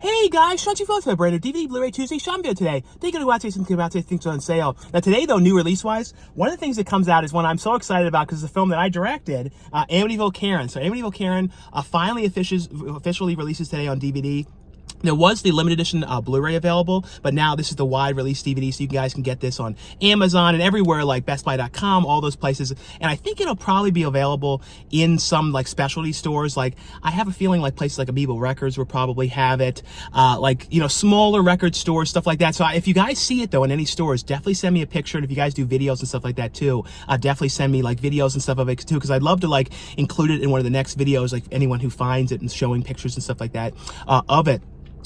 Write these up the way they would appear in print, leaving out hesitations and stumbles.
Hey guys, Sean Folks, my brand new DVD Blu-ray Tuesday Sean video today. They're going to watch something about things on sale. Now today though, new release-wise, one of the things that comes out is one I'm so excited about because it's a film that I directed, Amityville Karen. So Amityville Karen finally officially releases today on DVD. There was the limited edition Blu-ray available, but now this is the wide release DVD, so you guys can get this on Amazon and everywhere like BestBuy.com, all those places. And I think it'll probably be available in some like specialty stores. Like I have a feeling like places like Amoeba Records will probably have it, like, you know, smaller record stores, stuff like that. So if you guys see it though in any stores, definitely send me a picture. And if you guys do videos and stuff like that too, definitely send me like videos and stuff of it too, because I'd love to like include it in one of the next videos, like anyone who finds it and showing pictures and stuff like that of it.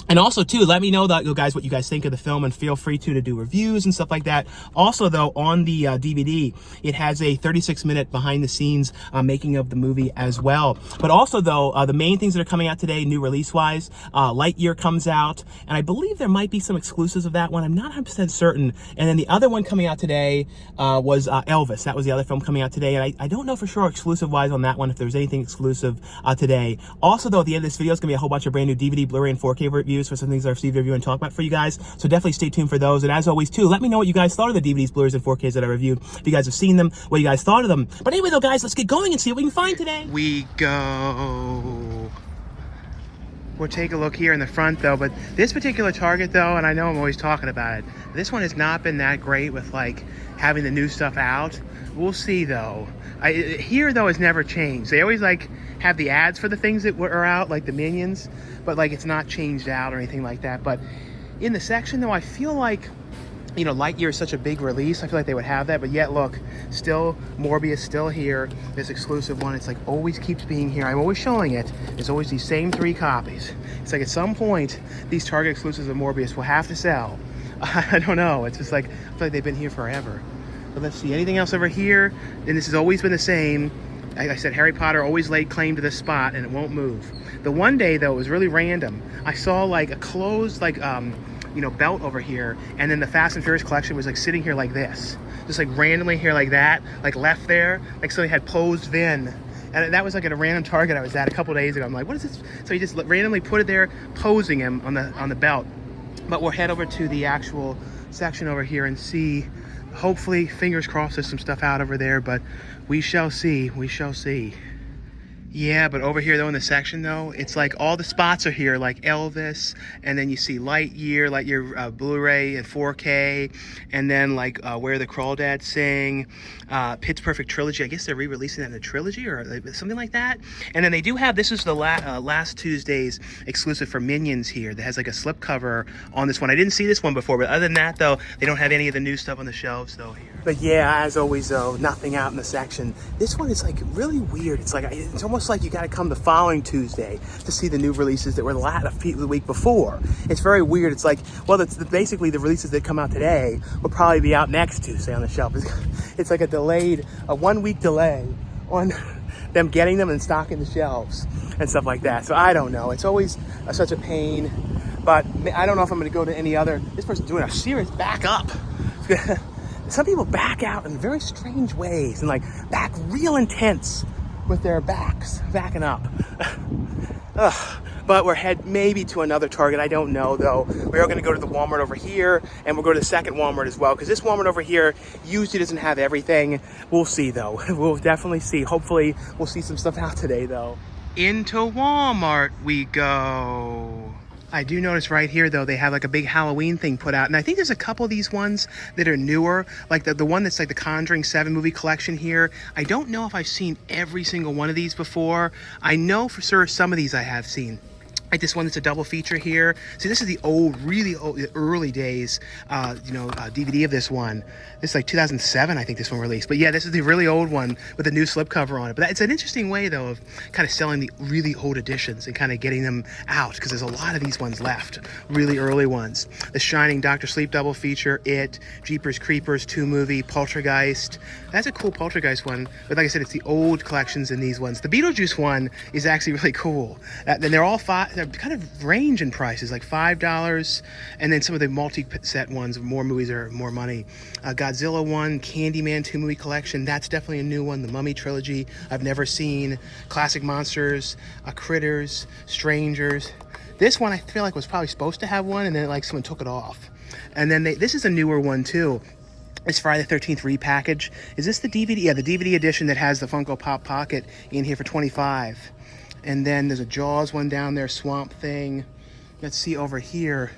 And also, too, let me know that, you guys, what you guys think of the film, and feel free to do reviews and stuff like that. Also, though, on the DVD, it has a 36-minute behind-the-scenes making of the movie as well. But also, though, the main things that are coming out today, new release-wise, Lightyear comes out, and I believe there might be some exclusives of that one. I'm not 100% certain. And then the other one coming out today was Elvis. That was the other film coming out today, and I don't know for sure exclusive-wise on that one if there's anything exclusive today. Also, though, at the end of this video is going to be a whole bunch of brand new DVD, Blu-ray, and 4K reviews for some things I've received review and talk about for you guys. So definitely stay tuned for those. And as always, too, let me know what you guys thought of the DVDs, Blu-rays, and 4Ks that I reviewed. If you guys have seen them, what you guys thought of them. But anyway, though, guys, let's get going and see what we can find today. We go. We'll take a look here in the front, though. But this particular Target, though, and I know I'm always talking about it, this one has not been that great with, like, having the new stuff out. We'll see, though. Here, though, has never changed. They always, like, have the ads for the things that are out, like the Minions, but, like, it's not changed out or anything like that. But in the section, though, I feel like, you know, Lightyear is such a big release. I feel like they would have that, but yet, look, still, Morbius still here. This exclusive one, it's like always keeps being here. I'm always showing it. There's always these same 3 copies. It's like at some point, these Target exclusives of Morbius will have to sell. I don't know. It's just like, I feel like they've been here forever. But let's see, anything else over here? And this has always been the same. Like I said, Harry Potter always laid claim to this spot and it won't move. The one day, though, it was really random. I saw like a closed, like, you know, belt over here, and then the Fast and Furious collection was like sitting here like this. Just like randomly here like that, like left there, like somebody had posed Vin. And that was like at a random Target I was at a couple days ago. I'm like, what is this? So he just randomly put it there, posing him on the belt. But we'll head over to the actual section over here and see. Hopefully, fingers crossed, there's some stuff out over there, but we shall see. We shall see. Yeah, but over here, though, in the section, though, it's like all the spots are here, like Elvis, and then you see Lightyear Blu-ray and 4K, and then, like, Where the Crawdads Sing, Pitch Perfect Trilogy. I guess they're re-releasing that in a trilogy or something like that. And then they do have, this is the last Tuesday's exclusive for Minions here that has, like, a slipcover on this one. I didn't see this one before, but other than that, though, they don't have any of the new stuff on the shelves, though, here. But yeah, as always, though, nothing out in the section. This one is, like, really weird. It's like, it's almost like you got to come the following Tuesday to see the new releases that were the week before. It's very weird. It's like, well, basically the releases that come out today will probably be out next Tuesday on the shelf. It's like a 1 week delay on them getting them and stocking the shelves and stuff like that. So I don't know. It's always such a pain, but I don't know if I'm going to go to any other. This person's doing a serious backup. Some people back out in very strange ways and like back real intense with their backing up. But we're head maybe to another Target. I don't know, though. We are going to go to the Walmart over here, and we'll go to the second Walmart as well, because this Walmart over here usually doesn't have everything. We'll see, though. We'll definitely see. Hopefully, we'll see some stuff out today, though. Into Walmart we go. I do notice right here, though, they have like a big Halloween thing put out. And I think there's a couple of these ones that are newer. Like the one that's like the Conjuring 7 movie collection here. I don't know if I've seen every single one of these before. I know for sure some of these I have seen. Like this one that's a double feature here. See, this is the old, really old, early days, DVD of this one. This is like 2007, I think this one released. But yeah, this is the really old one with a new slipcover on it. But it's an interesting way, though, of kind of selling the really old editions and kind of getting them out, because there's a lot of these ones left, really early ones. The Shining, Dr. Sleep double feature, It, Jeepers Creepers 2 movie, Poltergeist. That's a cool Poltergeist one. But like I said, it's the old collections in these ones. The Beetlejuice one is actually really cool. And they're all they're kind of range in prices, like $5, and then some of the multi-set ones, more movies or more money. Godzilla 1, Candyman 2 movie collection, that's definitely a new one. The Mummy trilogy, I've never seen. Classic monsters, Critters, Strangers. This one I feel like was probably supposed to have one, and then like someone took it off. And then this is a newer one too. It's Friday the 13th repackage. Is this the DVD? Yeah, the DVD edition that has the Funko Pop Pocket in here for $25. And then there's a Jaws one down there, Swamp Thing. Let's see over here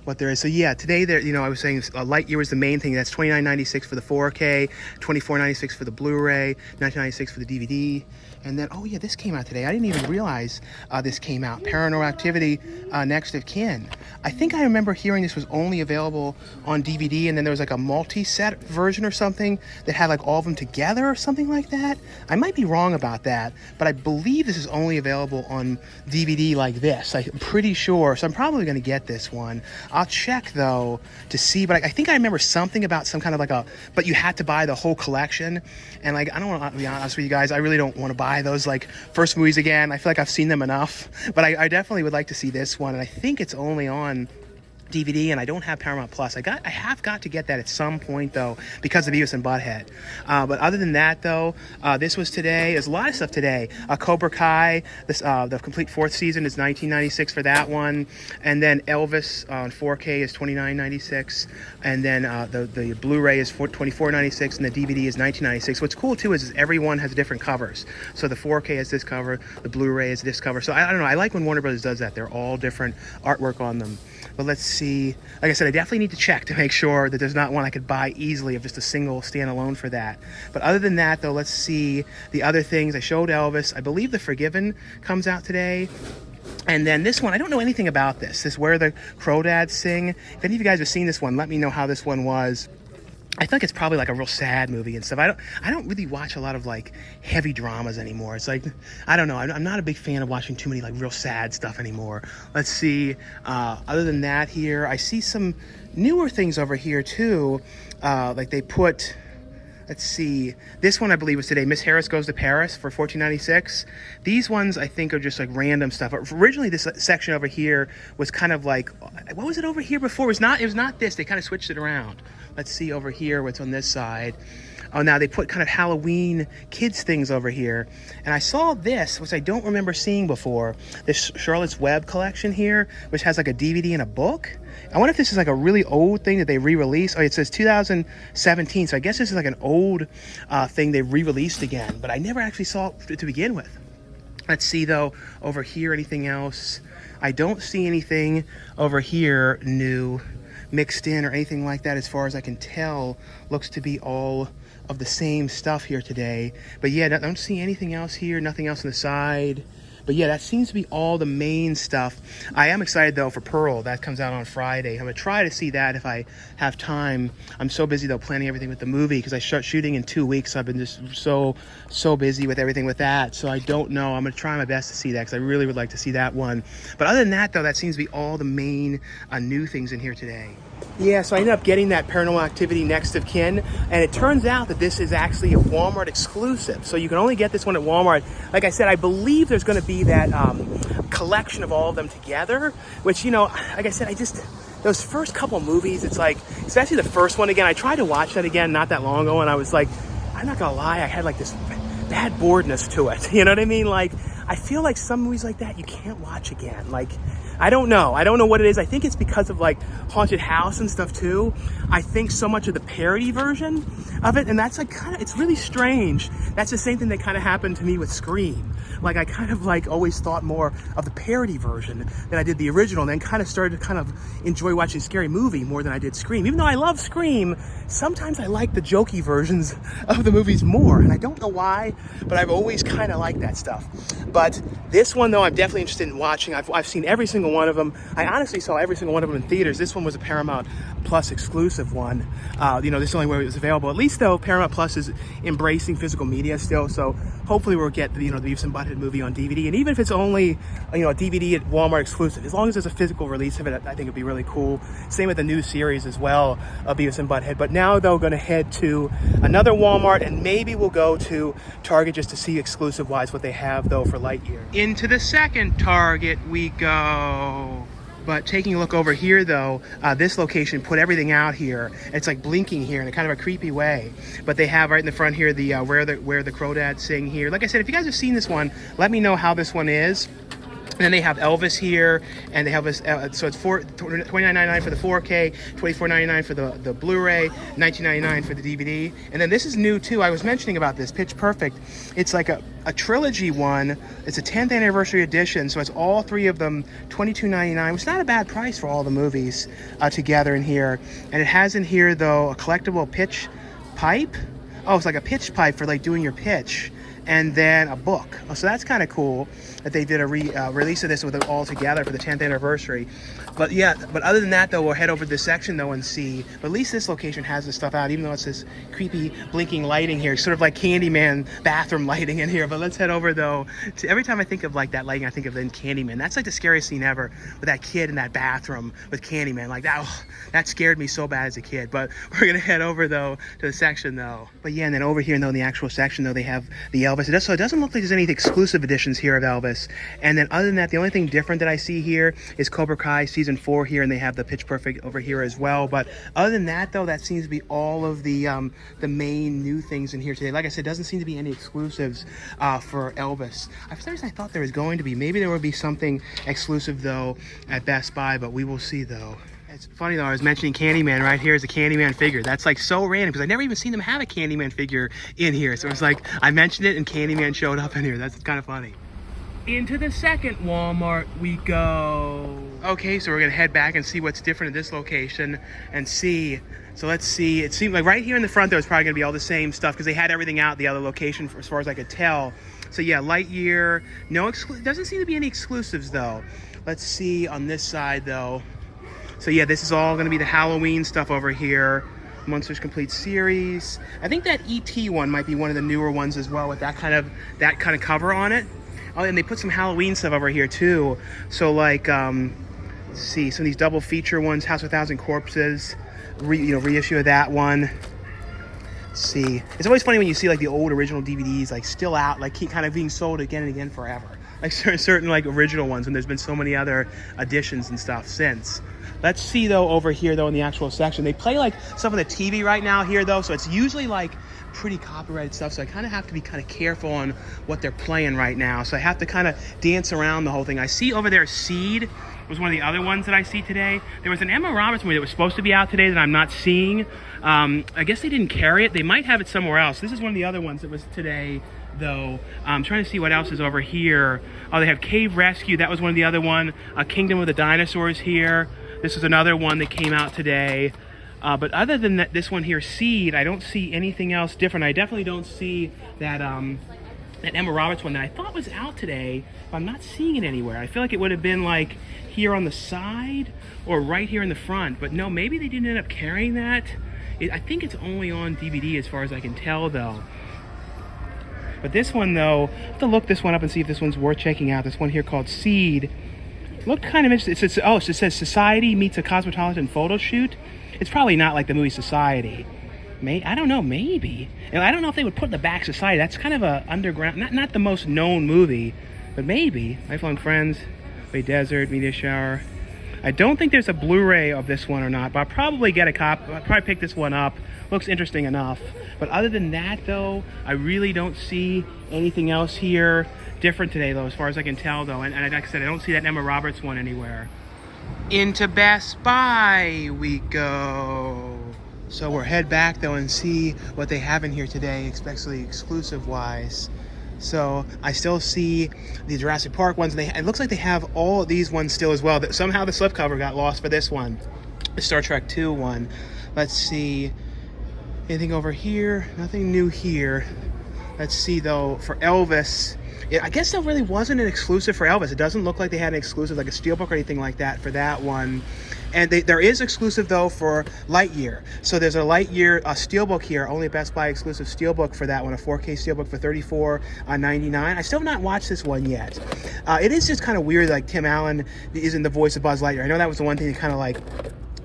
what there is. So yeah, today there, I was saying Lightyear was the main thing. That's $29.96 for the 4K, $24.96 for the Blu-ray, $19.96 for the DVD. And then, oh yeah, this came out today. I didn't even realize this came out. Paranormal Activity, Next of Kin. I think I remember hearing this was only available on DVD, and then there was like a multi-set version or something that had like all of them together or something like that. I might be wrong about that, but I believe this is only available on DVD like this. I'm pretty sure, so I'm probably going to get this one. I'll check though to see, but I think I remember something about some kind of like but you had to buy the whole collection. And like, I don't want to be honest with you guys, I really don't want to buy those like first movies again. I feel like I've seen them enough, but I definitely would like to see this one. And I think it's only on DVD, and I don't have Paramount Plus. I have got to get that at some point though, because of Beavis and Butthead. But other than that though, this was today. There's a lot of stuff today. Cobra Kai, the complete 4th season is $19.96 for that one, and then Elvis on 4K is $29.96, and then the Blu-ray is $24.96, and the DVD is $19.96. What's cool too is everyone has different covers. So the 4K has this cover, the Blu-ray is this cover. So I don't know. I like when Warner Brothers does that. They're all different artwork on them. But let's see. Like I said, I definitely need to check to make sure that there's not one I could buy easily of just a single standalone for that. But other than that, though, let's see the other things. I showed Elvis. I believe The Forgiven comes out today. And then this one, I don't know anything about this. This Where the Crawdads Sing. If any of you guys have seen this one, let me know how this one was. I feel like it's probably like a real sad movie and stuff. I don't really watch a lot of like heavy dramas anymore. It's like, I don't know. I'm not a big fan of watching too many like real sad stuff anymore. Let's see. Other than that here, I see some newer things over here too. Like they put, let's see. This one I believe was today. Miss Harris Goes to Paris for $14.96. These ones I think are just like random stuff. Originally this section over here was kind of like, what was it over here before? It was not this. They kind of switched it around. Let's see over here what's on this side. Oh, now they put kind of Halloween kids things over here. And I saw this, which I don't remember seeing before. This Charlotte's Web collection here, which has like a DVD and a book. I wonder if this is like a really old thing that they re-released. Oh, it says 2017. So I guess this is like an old thing they re-released again. But I never actually saw it to begin with. Let's see though, over here, anything else? I don't see anything over here new mixed in or anything like that. As far as I can tell, looks to be all of the same stuff here today. But yeah, I don't see anything else here, nothing else on the side. But yeah, that seems to be all the main stuff. I am excited though for Pearl. That comes out on Friday. I'm gonna try to see that if I have time. I'm so busy though planning everything with the movie because I start shooting in 2 weeks. So I've been just so busy with everything with that. So I don't know. I'm gonna try my best to see that because I really would like to see that one. But other than that though, that seems to be all the main new things in here today. Yeah, so I ended up getting that Paranormal Activity Next of Kin, and it turns out that this is actually a Walmart exclusive. So you can only get this one at Walmart. Like I said, I believe there's going to be that collection of all of them together, which, like I said, those first couple movies, it's like, especially the first one again, I tried to watch that again not that long ago, and I was like, I'm not going to lie, I had like this bad boredness to it. You know what I mean? Like, I feel like some movies like that you can't watch again. Like, I don't know what it is. I think it's because of like Haunted House and stuff too. I think so much of the parody version of it, and that's like it's really strange. That's the same thing that kind of happened to me with Scream. Like I kind of like always thought more of the parody version than I did the original, and then kind of started to kind of enjoy watching Scary Movie more than I did Scream. Even though I love Scream, sometimes I like the jokey versions of the movies more, and I don't know why, but I've always kind of liked that stuff. But this one though, I'm definitely interested in watching. I've seen every single one of them. I honestly saw every single one of them in theaters. This one was a Paramount Plus exclusive one. This is the only way it was available. At least though, Paramount Plus is embracing physical media still, so hopefully we'll get the Beavis and Butthead movie on DVD. And even if it's only a DVD at Walmart exclusive, as long as there's a physical release of it, I think it'd be really cool. Same with the new series as well of Beavis and Butthead. But now though, going to head to another Walmart, and maybe we'll go to Target just to see exclusive wise what they have though for Lightyear. Into the second Target we go. But taking a look over here though, this location put everything out here. It's like blinking here in a kind of a creepy way. But they have right in the front here the Where the Crawdads Sing here. Like I said, if you guys have seen this one, let me know how this one is. And then they have Elvis here, and they have this, so it's $29.99 for the 4K, $24.99 for the Blu-ray, $19.99 for the DVD. And then this is new too. I was mentioning about this, Pitch Perfect. It's like a trilogy one. It's a 10th anniversary edition, so it's all three of them, $22.99, which is not a bad price for all the movies together in here. And it has in here though a collectible pitch pipe. Oh, it's like a pitch pipe for like doing your pitch. And then a book. So that's kind of cool that they did a release of this with it all together for the 10th anniversary. But yeah, but other than that though, we'll head over to this section though and see. But at least this location has this stuff out, even though it's this creepy blinking lighting here, sort of like Candyman bathroom lighting in here. But let's head over though to, every time I think of like that lighting, I think of then Candyman. That's like the scariest scene ever, with that kid in that bathroom with Candyman. Like that, oh, that scared me so bad as a kid. But we're gonna head over though to the section though. But yeah, and then over here though in the actual section though, they have the Elvis. So it doesn't look like there's any exclusive editions here of Elvis. And then other than that, the only thing different that I see here is Cobra Kai season 4 here, and they have the Pitch Perfect over here as well. But other than that though, that seems to be all of the main new things in here today. Like I said, doesn't seem to be any exclusives for Elvis. For some reason I thought there was going to be. Maybe there would be something exclusive though at Best Buy, but we will see though. It's funny though, I was mentioning Candyman. Right here is a Candyman figure. That's like so random because I've never even seen them have a Candyman figure in here. So it's like I mentioned it and Candyman showed up in here. That's kind of funny. Into the second Walmart we go. Okay, so we're gonna head back and see what's different at this location and see. So let's see. It seemed like right here in the front there was probably gonna be all the same stuff because they had everything out the other location as far as I could tell. So yeah, Lightyear. No, doesn't seem to be any exclusives though. Let's see on this side though. So yeah, this is all going to be the Halloween stuff over here. Monsters Complete series. I think that E.T. one might be one of the newer ones as well with that kind of cover on it. Oh, and they put some Halloween stuff over here too. So like, let's see, some of these double feature ones, House of 1,000 Corpses, reissue of that one. Let's see. It's always funny when you see like the old original DVDs like still out, like keep kind of being sold again and again forever. Like certain like original ones, and there's been so many other editions and stuff since. Let's see though over here though in the actual section. They play like stuff on the TV right now here though, so it's usually like pretty copyrighted stuff. So I kind of have to be kind of careful on what they're playing right now. So I have to kind of dance around the whole thing. I see over there Seed was one of the other ones that I see today. There was an Emma Roberts movie that was supposed to be out today that I'm not seeing. I guess they didn't carry it. They might have it somewhere else. This is one of the other ones that was today though. I'm trying to see what else is over here. Oh, they have Cave Rescue. That was one of the other one. Kingdom of the Dinosaurs here. This is another one that came out today. But other than that, this one here, Seed, I don't see anything else different. I definitely don't see that that Emma Roberts one that I thought was out today, but I'm not seeing it anywhere. I feel like it would have been like here on the side or right here in the front. But no, maybe they didn't end up carrying that. I think it's only on DVD as far as I can tell though. But this one though, I have to look this one up and see if this one's worth checking out. This one here called Seed. Looked kind of interesting. It says Society meets a cosmetologist photo shoot. It's probably not like the movie Society. I don't know, maybe. And I don't know if they would put in the back Society. That's kind of a underground, not the most known movie, but maybe. Lifelong Friends, Way Desert, Media Shower. I don't think there's a Blu-ray of this one or not, but I'll probably get a copy. I'll probably pick this one up. Looks interesting enough. But other than that though, I really don't see anything else here different today though, as far as I can tell though. And like I said, I don't see that Emma Roberts one anywhere. Into Best Buy we go. So we'll head back though and see what they have in here today, especially exclusive wise. So I still see the Jurassic Park ones, and it looks like they have all of these ones still as well. That somehow the slipcover got lost for this one, the Star Trek 2 one. Let's see, anything over here? Nothing new here. Let's see though, for Elvis, I guess there really wasn't an exclusive for Elvis. It doesn't look like they had an exclusive like a Steelbook or anything like that for that one. And there is exclusive though for Lightyear. So there's a Lightyear Steelbook here, only a Best Buy exclusive Steelbook for that one, a 4K Steelbook for $34.99. I still have not watched this one yet. It is just kind of weird, like Tim Allen isn't the voice of Buzz Lightyear. I know that was the one thing that kind of like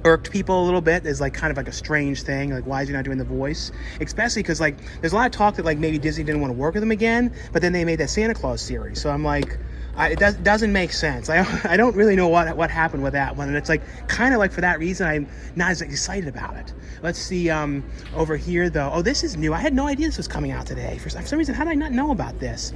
irked people a little bit, is like kind of like a strange thing, like why is he not doing the voice, especially because like there's a lot of talk that like maybe Disney didn't want to work with him again, but then they made that Santa Claus series, so I'm like, it doesn't make sense. I don't really know what happened with that one, and it's like kind of like for that reason I'm not as excited about it. Let's see over here though. Oh, this is new. I had no idea this was coming out today. For some reason, how did I not know about this?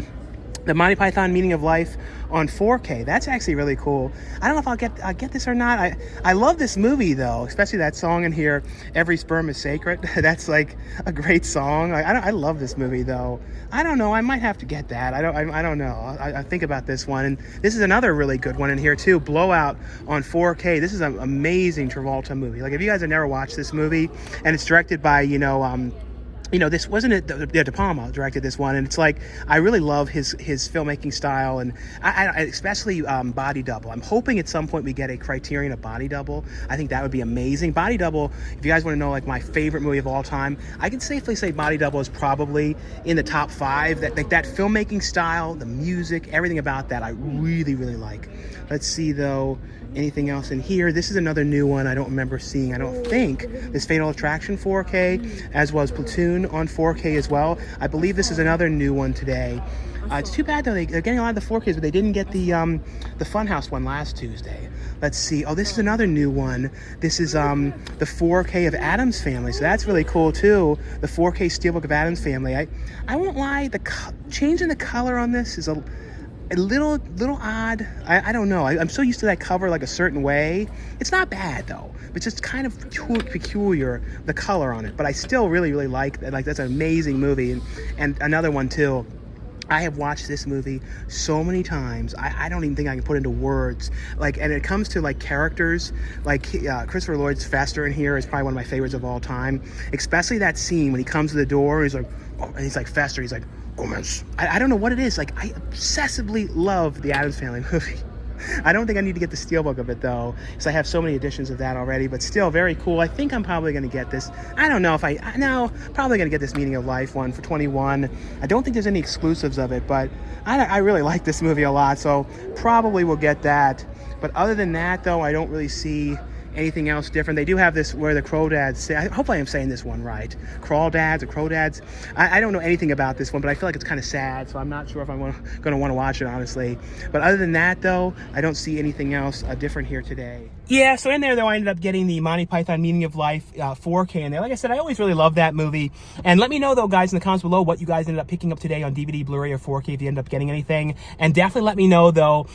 the Monty Python Meaning of Life on 4K. That's actually really cool. I don't know if I'll get this or not. I love this movie though, especially that song in here, "Every Sperm is Sacred." That's like a great song. I love this movie though. I don't know. I might have to get that. I don't know. I think about this one, and this is another really good one in here too. Blowout on 4K. This is an amazing Travolta movie. Like if you guys have never watched this movie, and it's directed by this wasn't it. De Palma directed this one, and it's like I really love his filmmaking style, and I especially Body Double. I'm hoping at some point we get a Criterion of Body Double. I think that would be amazing. Body Double. If you guys want to know like my favorite movie of all time, I can safely say Body Double is probably in the top 5. That filmmaking style, the music, everything about that, I really like. Let's see though. Anything else in here? This is another new one I don't remember seeing. I don't think this Fatal Attraction 4K, as was Platoon on 4K as well. I believe this is another new one today. It's too bad though, they're getting a lot of the 4Ks, but they didn't get the Funhouse one last Tuesday. Let's see. Oh, this is another new one. This is the 4K of Addams Family, so that's really cool too. The 4K Steelbook of Addams Family. I won't lie, the changing the color on this is a little odd. I don't know. I'm so used to that cover like a certain way. It's not bad though. It's just kind of peculiar, the color on it. But I still really like that. Like that's an amazing movie. And another one too. I have watched this movie so many times. I don't even think I can put into words. Like, and it comes to like characters, like Christopher Lloyd's Fester in here is probably one of my favorites of all time. Especially that scene when he comes to the door, he's like, oh, and he's like Fester. He's like, I don't know what it is. Like, I obsessively love the Addams Family movie. I don't think I need to get the Steelbook of it though, because I have so many editions of that already, but still very cool. I think I'm probably going to get this. I don't know if probably going to get this Meaning of Life one for 21. I don't think there's any exclusives of it, but I really like this movie a lot, so probably will get that. But other than that though, I don't really see anything else different. They do have this where the Crawdads say, I hope I am saying this one right, Crawdads. I don't know anything about this one, but I feel like it's kind of sad, so I'm not sure if I'm going to want to watch it, honestly. But other than that though, I don't see anything else different here today. Yeah, so in there though, I ended up getting the Monty Python Meaning of Life 4K in there. Like I said, I always really love that movie. And let me know though, guys, in the comments below what you guys ended up picking up today on DVD, Blu-ray, or 4K if you end up getting anything. And definitely let me know though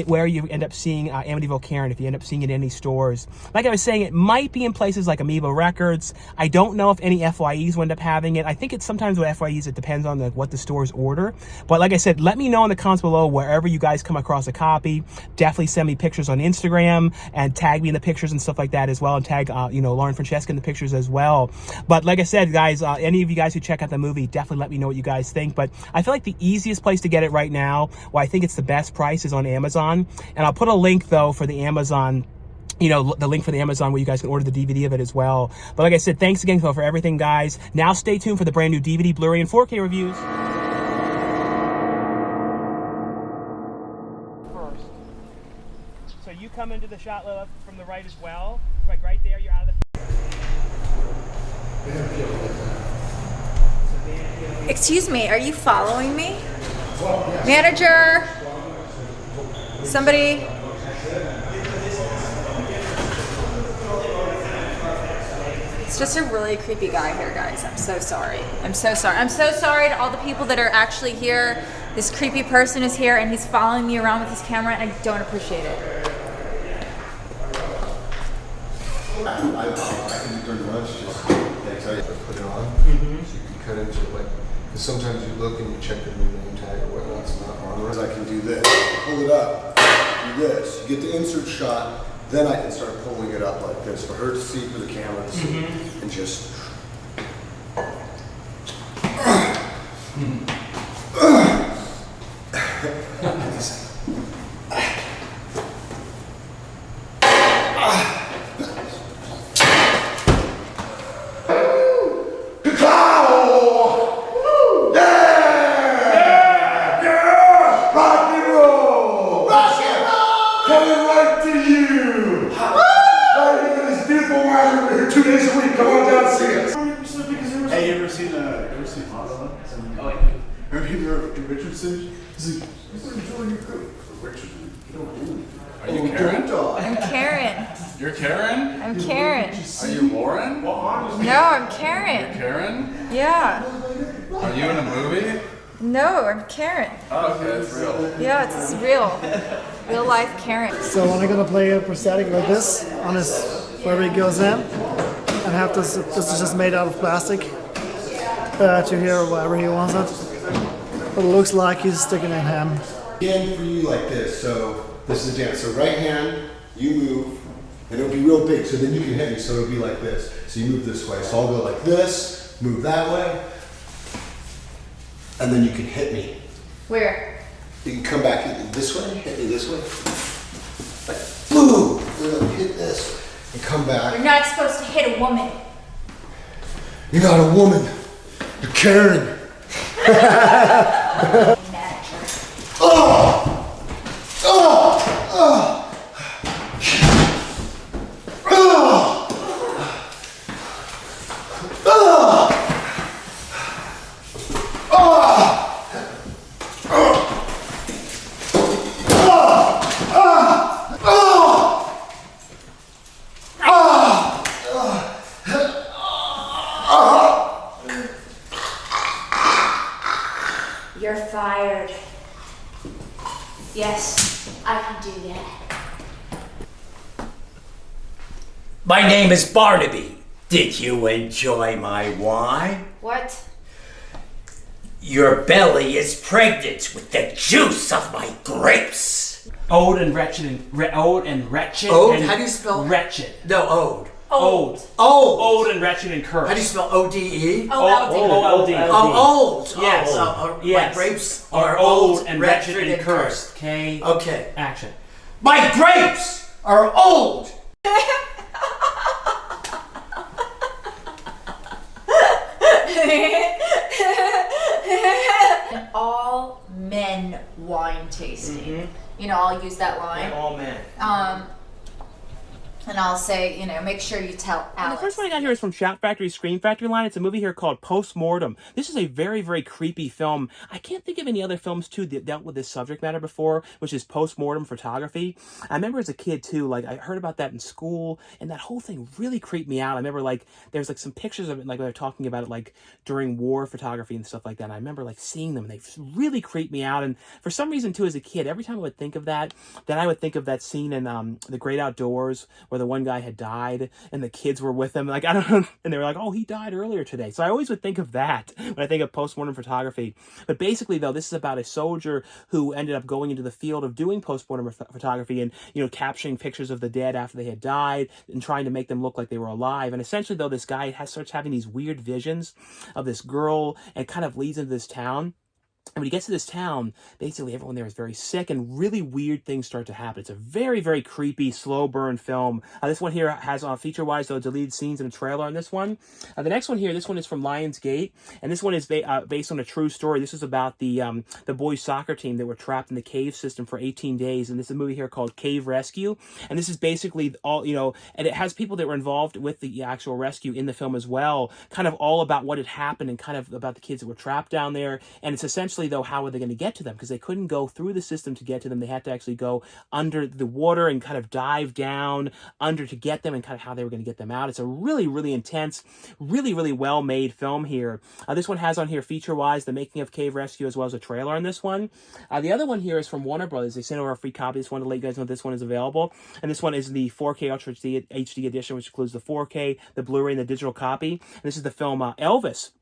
where you end up seeing Amityville Karen, if you end up seeing it in any stores. Like I was saying, it might be in places like Amoeba Records. I don't know if any FYEs will end up having it. I think it's sometimes with FYEs, it depends on what the stores order. But like I said, let me know in the comments below wherever you guys come across a copy. Definitely send me pictures on Instagram and tag me in the pictures and stuff like that as well, and tag Lauren Francesca in the pictures as well. But like I said, guys, any of you guys who check out the movie, definitely let me know what you guys think. But I feel like the easiest place to get it right now, well, I think it's the best price, is on Amazon. And I'll put a link though for the Amazon, the link for the Amazon where you guys can order the DVD of it as well. But like I said, thanks again for everything, guys. Now stay tuned for the brand new DVD, Blu-ray, and 4K reviews. First. So you come into the shot left from the right as well. Like right there, you're out of the... Excuse me, are you following me? Manager? Somebody? It's just a really creepy guy here, guys. I'm so sorry. I'm so sorry. I'm so sorry to all the people that are actually here. This creepy person is here and he's following me around with his camera and I don't appreciate it. I can do during lunch, just tell you to put it on. So you can cut into it, like, because sometimes you look and you check the new name tag or whatnot, it's not on. I can do this, pull it up, do this, you get the insert shot, then I can start pulling it up like this for her to see, for the camera to see, and just. Are you Karen? I'm Karen. You're Karen? I'm Karen. Are you Lauren? No, I'm Karen. You're Karen? Yeah. Are you in a movie? No, I'm Karen. Oh, okay, it's real. Yeah, it's real. Real life Karen. So when I'm gonna play a prosthetic like this on his wherever he goes in, and have this is just made out of plastic to here wherever he wants it. But it looks like he's sticking in him. Again for you like this, so this is the dance. So right hand, you move, and it'll be real big, so then you can hit me, so it'll be like this. So you move this way, so I'll go like this, move that way, and then you can hit me. Where? You can come back this way, hit me this way, like boom, and then hit this, and come back. You're not supposed to hit a woman. You're not a woman, you're Karen. Oh! Oh! Oh! You're fired. Yes, I can do that. My name is Barnaby. Did you enjoy my wine? What? Your belly is pregnant with the juice of my grapes. Ode and wretched and wretched. Ode? And How do you spell? wretched? No, ode. Ode. Old. Ode and wretched and cursed. How do you spell O-D-E? O-L-D. Oh, old. Yes. My grapes are old and wretched and cursed. K. Okay. Action. My grapes are old. An all men wine tasting. You know, I'll use that line. All men. And I'll say, you know, make sure you tell Alex. And the first one I got here is from Shout Factory Scream Factory line. It's a movie here called Mortem. This is a very, very creepy film. I can't think of any other films, too, that dealt with this subject matter before, which is post-mortem photography. I remember as a kid, too, like, I heard about that in school, and that whole thing really creeped me out. I remember, like, there's, like, some pictures of it, like, they're talking about it, like, during war photography and stuff like that. And I remember, like, seeing them, and they really creeped me out. And for some reason, too, as a kid, every time I would think of that, then I would think of that scene in The Great Outdoors, where the one guy had died and the kids were with him, like, I don't know, and they were like, oh, he died earlier today. So I always would think of that when I think of postmortem photography. But basically, though, this is about a soldier who ended up going into the field of doing postmortem photography and, you know, capturing pictures of the dead after they had died and trying to make them look like they were alive. And essentially, though, this guy starts having these weird visions of this girl and kind of leads into this town. And when he gets to this town, basically everyone there is very sick and really weird things start to happen. It's a very, very creepy, slow burn film. This one here has, feature-wise, though, deleted scenes and a trailer on this one. The next one here, this one is from Lionsgate, and this one is based on a true story. This is about the boys' soccer team that were trapped in the cave system for 18 days, and this is a movie here called Cave Rescue. And this is basically all, you know, and it has people that were involved with the actual rescue in the film as well, kind of all about what had happened and kind of about the kids that were trapped down there. And it's essentially, though, how are they going to get to them? Because they couldn't go through the system to get to them. They had to actually go under the water and kind of dive down under to get them, and kind of how they were going to get them out. It's a really, really intense, really, really well-made film here. This one has on here, feature-wise, the making of Cave Rescue, as well as a trailer on this one. The other one here is from Warner Brothers. They sent over a free copy. Just wanted to let you guys know this one is available. And this one is the 4K Ultra HD edition, which includes the 4K, the Blu-ray, and the digital copy. And this is the film Elvis.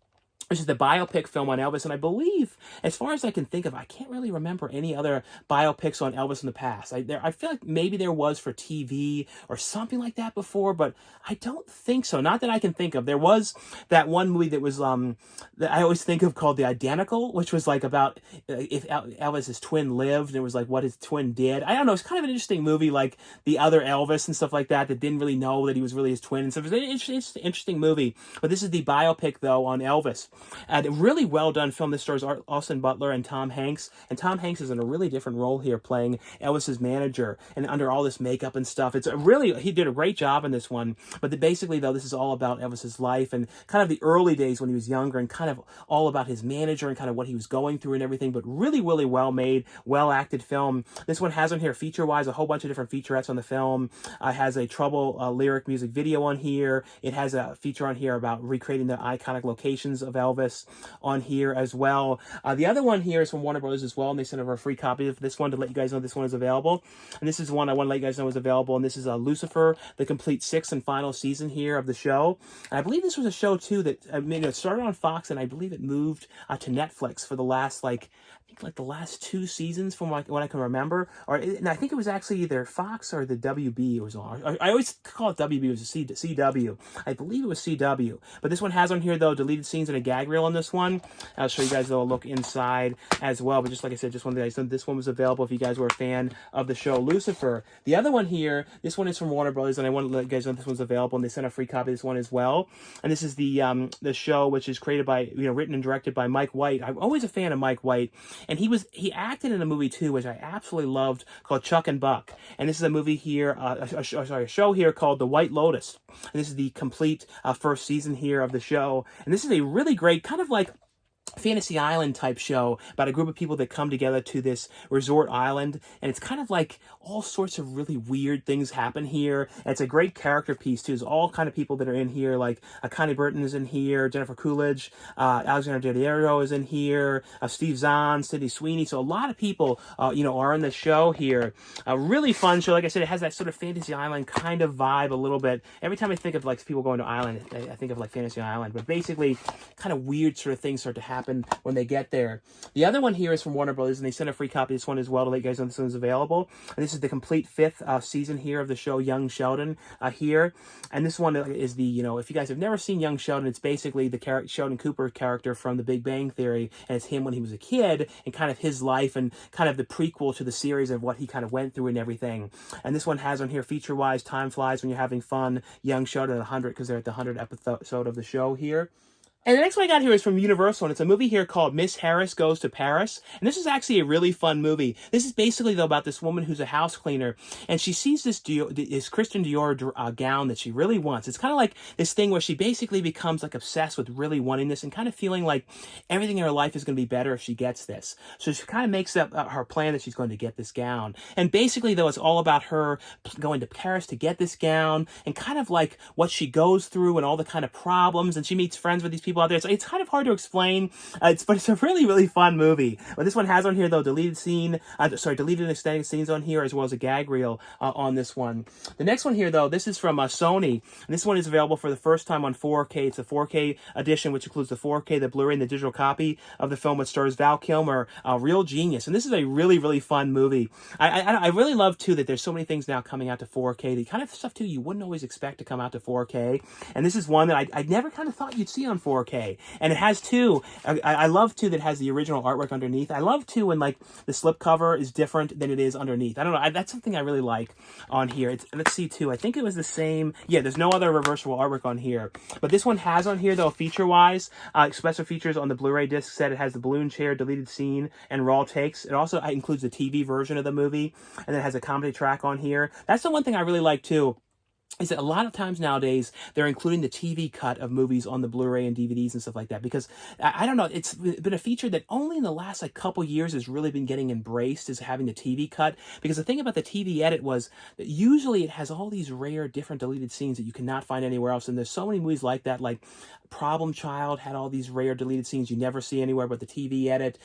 This is the biopic film on Elvis, and I believe, as far as I can think of, I can't really remember any other biopics on Elvis in the past. I feel like maybe there was for TV or something like that before, but I don't think so. Not that I can think of. There was that one movie that was that I always think of called The Identical, which was like about if Elvis's twin lived, and it was like what his twin did. I don't know. It's kind of an interesting movie, like the other Elvis and stuff like that didn't really know that he was really his twin and stuff. It was an interesting movie. But this is the biopic, though, on Elvis. A really well done film. This stars Austin Butler and Tom Hanks. And Tom Hanks is in a really different role here, playing Elvis's manager and under all this makeup and stuff. He did a great job in this one. But basically, though, this is all about Elvis's life and kind of the early days when he was younger, and kind of all about his manager and kind of what he was going through and everything. But really, really well made, well acted film. This one has on here, feature-wise, a whole bunch of different featurettes on the film. It has a Trouble lyric music video on here. It has a feature on here about recreating the iconic locations of Elvis. Elvis on here as well. The other one here is from Warner Brothers as well, and they sent over a free copy of this one to let you guys know this one is available. And this is one I want to let you guys know is available, and this is Lucifer, the complete 6th and final season here of the show. And I believe this was a show too that it started on Fox, and I believe it moved to Netflix for the last the last 2 seasons from what I can remember. And I think it was actually either Fox or the WB was on. I always call it WB, it was a CW. I believe it was CW. But this one has on here, though, deleted scenes and a gag reel on this one. I'll show you guys, though, a look inside as well. But just like I said, just wanted to let you know this one was available if you guys were a fan of the show Lucifer. The other one here, this one is from Warner Brothers, and I want to let you guys know this one's available, and they sent a free copy of this one as well. And this is the show, which is created by, written and directed by Mike White. I'm always a fan of Mike White, and he acted in a movie too, which I absolutely loved, called Chuck and Buck. And this is a movie here, a show here called The White Lotus. And this is the complete first season here of the show. And this is a really great kind of like Fantasy Island type show about a group of people that come together to this resort island, and it's kind of like all sorts of really weird things happen here. And it's a great character piece too. There's all kind of people that are in here, like Connie Britton is in here, Jennifer Coolidge, Alexander Daddario is in here, Steve Zahn, Sydney Sweeney. So a lot of people, are in the show here. A really fun show. Like I said, it has that sort of Fantasy Island kind of vibe a little bit. Every time I think of like people going to Island, I think of like Fantasy Island, but basically kind of weird sort of things start to happen when they get there. The other one here is from Warner Brothers, and they sent a free copy of this one as well to let you guys know this one's available. And this is the complete 5th season here of the show Young Sheldon here. And this one is the, if you guys have never seen Young Sheldon, it's basically the Sheldon Cooper character from The Big Bang Theory, and it's him when he was a kid and kind of his life and kind of the prequel to the series of what he kind of went through and everything. And this one has on here feature-wise, Time Flies When You're Having Fun, Young Sheldon at 100, because they're at the 100th episode of the show here. And the next one I got here is from Universal, and it's a movie here called Miss Harris Goes to Paris. And this is actually a really fun movie. This is basically, though, about this woman who's a house cleaner, and she sees this Christian Dior gown that she really wants. It's kind of like this thing where she basically becomes like obsessed with really wanting this and kind of feeling like everything in her life is going to be better if she gets this. So she kind of makes up her plan that she's going to get this gown. And basically, though, it's all about her going to Paris to get this gown and kind of like what she goes through and all the kind of problems. And she meets friends with these people out there. So it's kind of hard to explain, but it's a really, really fun movie. But this one has on here, though, deleted and extended scenes on here, as well as a gag reel on this one. The next one here, though, this is from Sony, and this one is available for the first time on 4K. It's a 4K edition, which includes the 4K, the Blu-ray, and the digital copy of the film, which stars Val Kilmer, real genius. And this is a really, really fun movie. I really love, too, that there's so many things now coming out to 4K. The kind of stuff, too, you wouldn't always expect to come out to 4K. And this is one that I never kind of thought you'd see on 4K. And it has too, I love too that it has the original artwork underneath. I love too when like the slipcover is different than it is underneath. I don't know, that's something I really like on here. Let's see too, I think it was the same. Yeah, there's no other reversible artwork on here. But this one has on here, though, feature-wise, special features on the Blu-ray disc set. It has the balloon chair, deleted scene, and raw takes. It also includes the TV version of the movie, and then it has a comedy track on here. That's the one thing I really like too, is that a lot of times nowadays they're including the TV cut of movies on the Blu-ray and DVDs and stuff like that, because I don't know, it's been a feature that only in the last couple years has really been getting embraced, is having the TV cut. Because the thing about the TV edit was that usually it has all these rare different deleted scenes that you cannot find anywhere else, and there's so many movies like that, like Problem Child had all these rare deleted scenes you never see anywhere but the TV edit.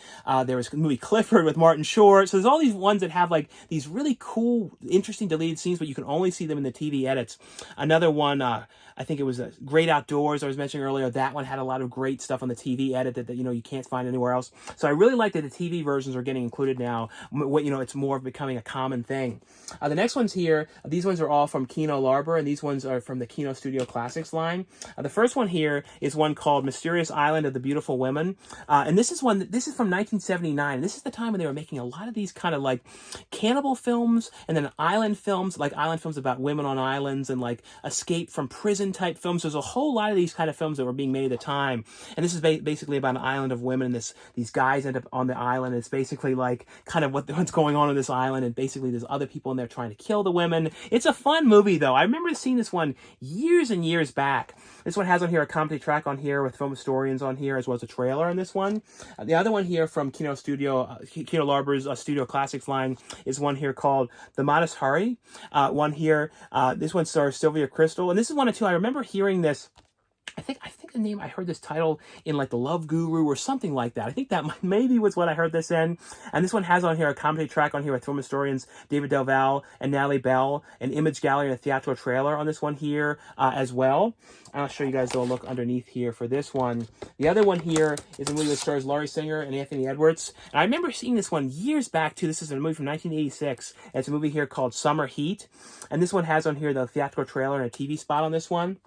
There was the movie Clifford with Martin Short. So there's all these ones that have like these really cool, interesting deleted scenes, but you can only see them in the TV edits. Another one, I think it was Great Outdoors I was mentioning earlier. That one had a lot of great stuff on the TV edit that you can't find anywhere else. So I really like that the TV versions are getting included now. It's more of becoming a common thing. The next ones here, these ones are all from Kino Lorber, and these ones are from the Kino Studio Classics line. The first one here is one called Mysterious Island of the Beautiful Women. And this is from 1979. This is the time when they were making a lot of these kind of like cannibal films, and then island films about women on islands, and like escape from prison type films. There's a whole lot of these kind of films that were being made at the time. And this is basically about an island of women, and these guys end up on the island. It's basically like kind of what's going on this island, and basically there's other people in there trying to kill the women. It's a fun movie, though. I remember seeing this one years and years back. This one has on here a comedy track on here with film historians on here, as well as a trailer on this one. The other one here from Kino Lorber's Studio Classics line is one here called The Modest Hurry. One here, this one stars Sylvia Crystal, and this is one or two. I remember hearing this I think the name, I heard this title in like The Love Guru or something like that. I think that maybe was what I heard this in. And this one has on here a commentary track on here with film historians David Delval and Natalie Bell, an image gallery and a theatrical trailer on this one here as well. I'll show you guys a look underneath here for this one. The other one here is a movie that stars Laurie Singer and Anthony Edwards. And I remember seeing this one years back too. This is a movie from 1986. And it's a movie here called Summer Heat. And this one has on here the theatrical trailer and a TV spot on this one.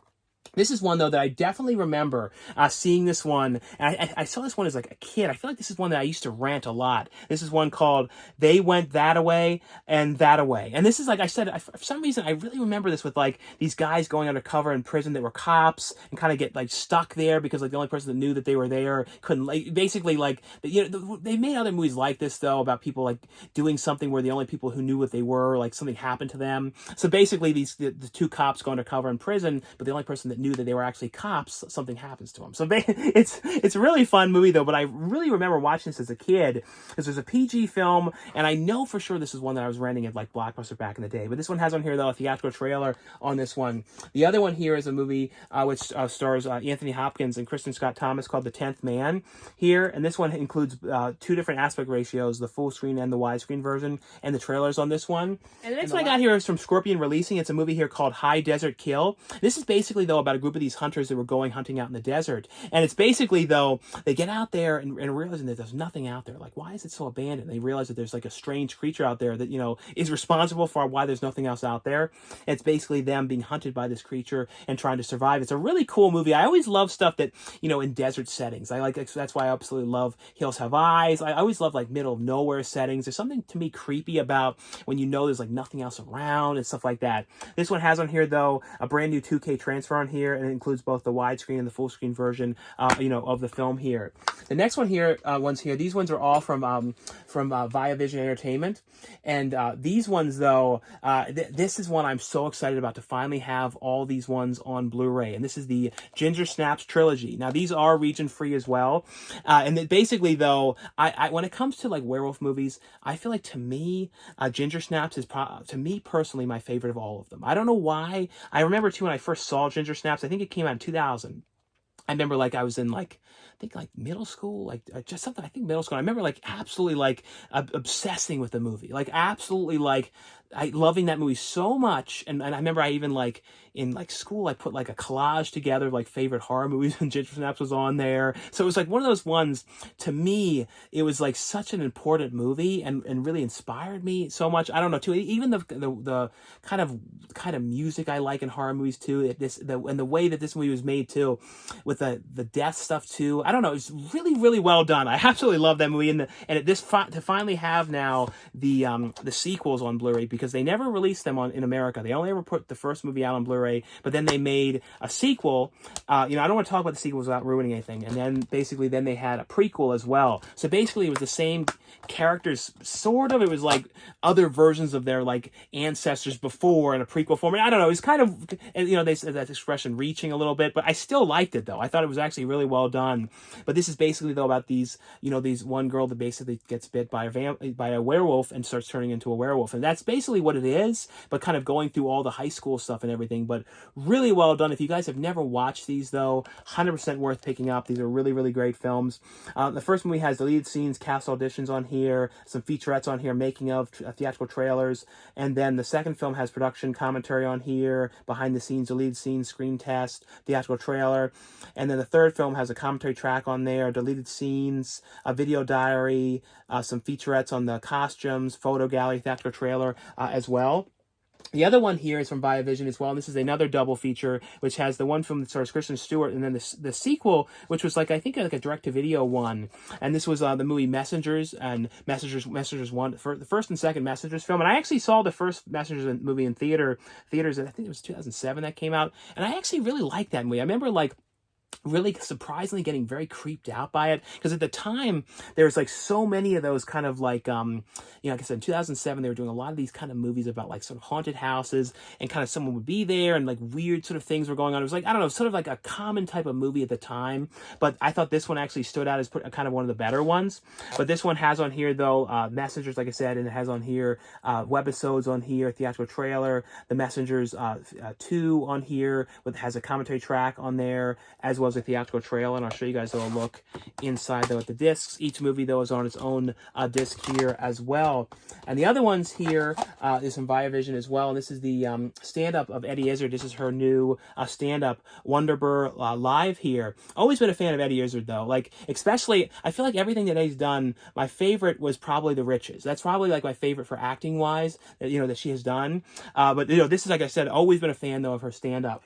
This is one, though, that I definitely remember seeing this one. And I saw this one as like a kid. I feel like this is one that I used to rant a lot. This is one called They Went That Away and That Away. And this is, like I said, for some reason, I really remember this with like these guys going undercover in prison that were cops and kind of get like stuck there because like the only person that knew that they were there couldn't, like, basically, like, you know, they made other movies like this, though, about people like doing something where the only people who knew what they were, like something happened to them. So basically, the two cops go undercover in prison, but the only person that knew that they were actually cops, something happens to them. So it's a really fun movie, though, but I really remember watching this as a kid because there's a PG film, and I know for sure this is one that I was renting at like Blockbuster back in the day. But this one has on here, though, a theatrical trailer on this one. The other one here is a movie which stars Anthony Hopkins and Kristen Scott Thomas called The 10th Man here, and this one includes two different aspect ratios, the full screen and the widescreen version, and the trailers on this one. And the next one I got here is from Scorpion Releasing. It's a movie here called High Desert Kill. This is basically, though, about a group of these hunters that were going hunting out in the desert. And it's basically, though, they get out there and realizing that there's nothing out there. Like, why is it so abandoned? They realize that there's like a strange creature out there that, you know, is responsible for why there's nothing else out there. And it's basically them being hunted by this creature and trying to survive. It's a really cool movie. I always love stuff that, you know, in desert settings. I like, that's why I absolutely love Hills Have Eyes. I always love like middle of nowhere settings. There's something to me creepy about when you know there's like nothing else around and stuff like that. This one has on here, though, a brand new 2K transfer on here, and it includes both the widescreen and the full screen version, you know, of the film here. The next one here, these ones are all from Viavision Entertainment, and these ones, though, this is one I'm so excited about to finally have all these ones on Blu-ray, and this is the Ginger Snaps Trilogy. Now, these are region free as well, and basically, though, I when it comes to like werewolf movies, I feel like to me, Ginger Snaps is to me personally my favorite of all of them. I don't know why. I remember too when I first saw Ginger Snaps. I think it came out in 2000. I remember like I was in like, I think like middle school, like just something, I think middle school. I remember like absolutely like obsessing with the movie, like absolutely like loving that movie so much. And I remember I even like in like school, I put like a collage together, like favorite horror movies, and Ginger Snaps was on there. So it was like one of those ones, to me, it was like such an important movie and really inspired me so much. I don't know, too, even the kind of music I like in horror movies too, and the way that this movie was made too, with the death stuff too. I don't know, it's really, really well done. I absolutely love that movie, and to finally have now the sequels on Blu-ray, because they never released them in America. They only ever put the first movie out on Blu-ray, but then they made a sequel. You know, I don't want to talk about the sequels without ruining anything. And then basically, then they had a prequel as well. So basically, it was the same characters, sort of. It was like other versions of their like ancestors before in a prequel form. I don't know. It was kind of, you know, they said that expression reaching a little bit, but I still liked it though. I thought it was actually really well done. But this is basically though about these, you know, these one girl that basically gets bit by a werewolf and starts turning into a werewolf, and that's basically what it is. But kind of going through all the high school stuff and everything. But really well done. If you guys have never watched these though, 100% worth picking up. These are really, really great films. The first movie has deleted scenes, cast auditions on here, some featurettes on here, making of, theatrical trailers, and then the second film has production commentary on here, behind the scenes, deleted scenes, screen test, theatrical trailer, and then the third film has a commentary track on there, deleted scenes, a video diary, some featurettes on the costumes, photo gallery, theatrical trailer as well. The other one here is from Viavision as well, and this is another double feature, which has the one from the stars Kristen Stewart, and then the sequel, which was like, I think like a direct-to-video one, and this was the movie Messengers, and Messengers 1, for the first and second Messengers film, and I actually saw the first Messengers movie in theaters, and I think it was 2007 that came out, and I actually really liked that movie. I remember like, really surprisingly getting very creeped out by it, because at the time there was like so many of those kind of like like I said, in 2007 they were doing a lot of these kind of movies about like sort of haunted houses, and kind of someone would be there and like weird sort of things were going on. It was like, I don't know, sort of like a common type of movie at the time, but I thought this one actually stood out as kind of one of the better ones. But this one has on here though Messengers, like I said, and it has on here webisodes on here, theatrical trailer, The Messengers 2 on here, has a commentary track on there, as well as a theatrical trailer, and I'll show you guys a little look inside though at the discs. Each movie though is on its own disc here as well. And the other ones here is from Viavision as well, and this is the stand-up of Eddie Izzard. This is her new stand-up Wonderburr live here. Always been a fan of Eddie Izzard though, like especially I feel like everything that Eddie's done, my favorite was probably The Riches. That's probably like my favorite for acting wise that she has done. But this is, like I said, always been a fan though of her stand-up.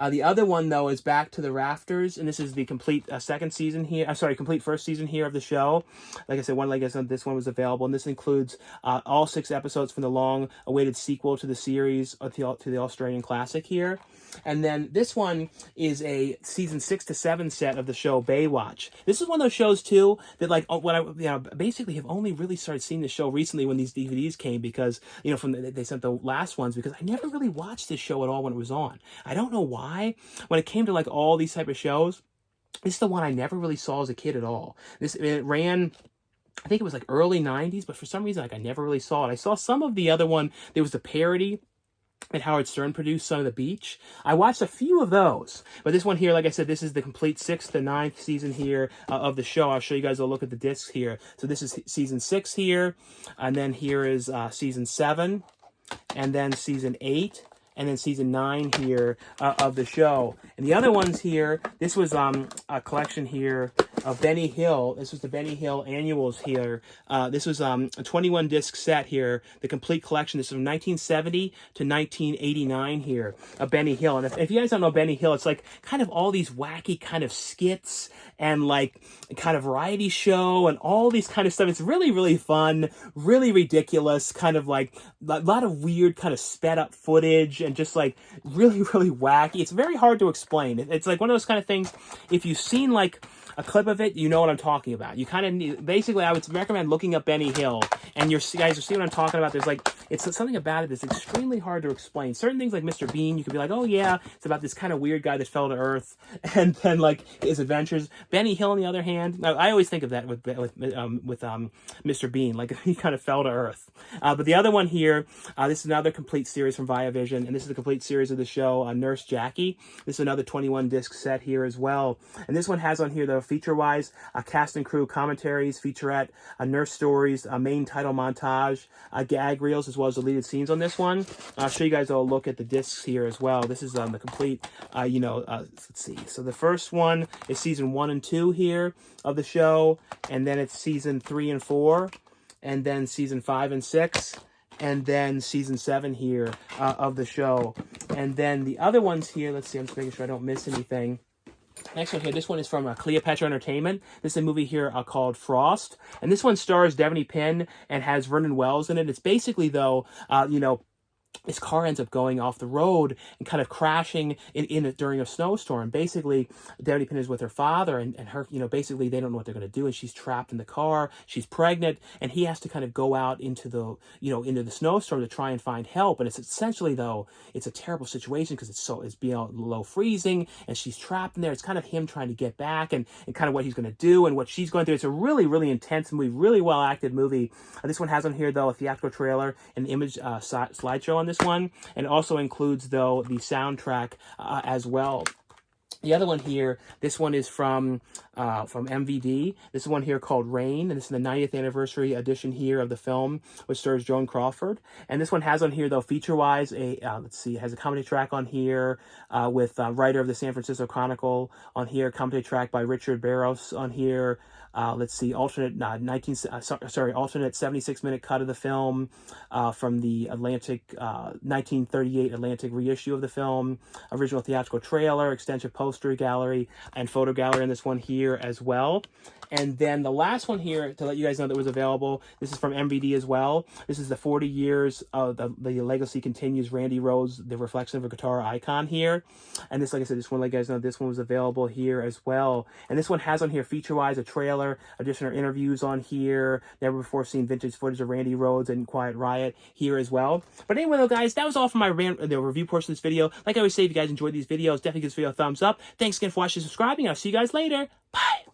The other one though is Back to the Rafters, and this is the complete second season here. Complete first season here of the show. Like I said, this one was available, and this includes all 6 episodes from the long-awaited sequel to the series to the Australian classic here. And then this one is a season 6 to 7 set of the show Baywatch. This is one of those shows too that like when I basically have only really started seeing the show recently when these DVDs came, because they sent the last ones, because I never really watched this show at all when it was on. I don't know why. When it came to like all these type of shows, this is the one I never really it a kid at all. It ran, I think it was like early 90s, but for some reason like I never really saw it. I saw some of the other one. There was the parody that Howard Stern produced, Son of the Beach. I watched a few of those, but this one here, like I said, this is the complete 6th to 9th season here of the show. I'll show you guys a look at the discs here. So this is season 6 here, and then here is season 7, and then season 8, and then season 9 here of the show. And the other ones here, this was a collection here of Benny Hill. This was the Benny Hill annuals here. This was a 21 disc set here, the complete collection. This is from 1970 to 1989 here of Benny Hill. And if you guys don't know Benny Hill, it's like kind of all these wacky kind of skits and like kind of variety show and all these kind of stuff. It's really, really fun, really ridiculous, kind of like a lot of weird kind of sped up footage and just like really, really wacky. It's very hard to explain. It's like one of those kind of things, if you've seen like a clip of it, you know what I'm talking about. You kind of need, basically, I would recommend looking up Benny Hill, and you guys will see what I'm talking about. There's like, it's something about it that's extremely hard to explain. Certain things like Mr. Bean, you could be like, oh yeah, it's about this kind of weird guy that fell to earth, and then like his adventures. Benny Hill, on the other hand, I always think of that with Mr. Bean, like he kind of fell to earth. But the other one here, this is another complete series from Viavision, and this is the complete series of the show, Nurse Jackie. This is another 21 disc set here as well, and this one has on here the feature-wise, cast and crew commentaries, featurette, nurse stories, main title montage, gag reels, as well as deleted scenes on this one. I'll show you guys a look at the discs here as well. This is the complete, let's see. So the first one is season 1 and 2 here of the show, and then it's season 3 and 4, and then season 5 and 6, and then season 7 here of the show. And then the other ones here, let's see, I'm just making sure I don't miss anything. Next one here, this one is from Cleopatra Entertainment. This is a movie here called Frost. And this one stars Devanny Pinn and has Vernon Wells in it. It's basically, though, this car ends up going off the road and kind of crashing during a snowstorm. Basically, Devanny Pinn is with her father, and her, basically they don't know what they're going to do, and she's trapped in the car. She's pregnant, and he has to kind of go out into the snowstorm to try and find help. And it's essentially, though, it's a terrible situation because it's below freezing, and she's trapped in there. It's kind of him trying to get back and kind of what he's going to do and what she's going through. It's a really, really intense movie, really well acted movie. This one has on here, though, a theatrical trailer and image slideshow on this one, and also includes, though, the soundtrack as well. The other one here, this one is from MVD. This one here called Rain, and this is the 90th anniversary edition here of the film, which stars Joan Crawford. And this one has on here, though, feature-wise, it has a comedy track on here with writer of the San Francisco Chronicle on here, comedy track by Richard Barros on here. Alternate 76-minute cut of the film from the Atlantic 1938 Atlantic reissue of the film, original theatrical trailer, extensive poster gallery, and photo gallery in this one here as well. And then the last one here, to let you guys know that was available, this is from MVD as well. This is the 40 years of the legacy continues. Randy Rhoads, the reflection of a guitar icon here. And this, like I said, just want to let you guys know this one was available here as well. And this one has on here feature-wise a trailer, additional interviews on here, never before seen vintage footage of Randy Rhoads and Quiet Riot here as well. But anyway, though, guys, that was all for my the review portion of this video. Like I always say, if you guys enjoyed these videos, definitely give this video a thumbs up. Thanks again for watching and subscribing. I'll see you guys later. Bye.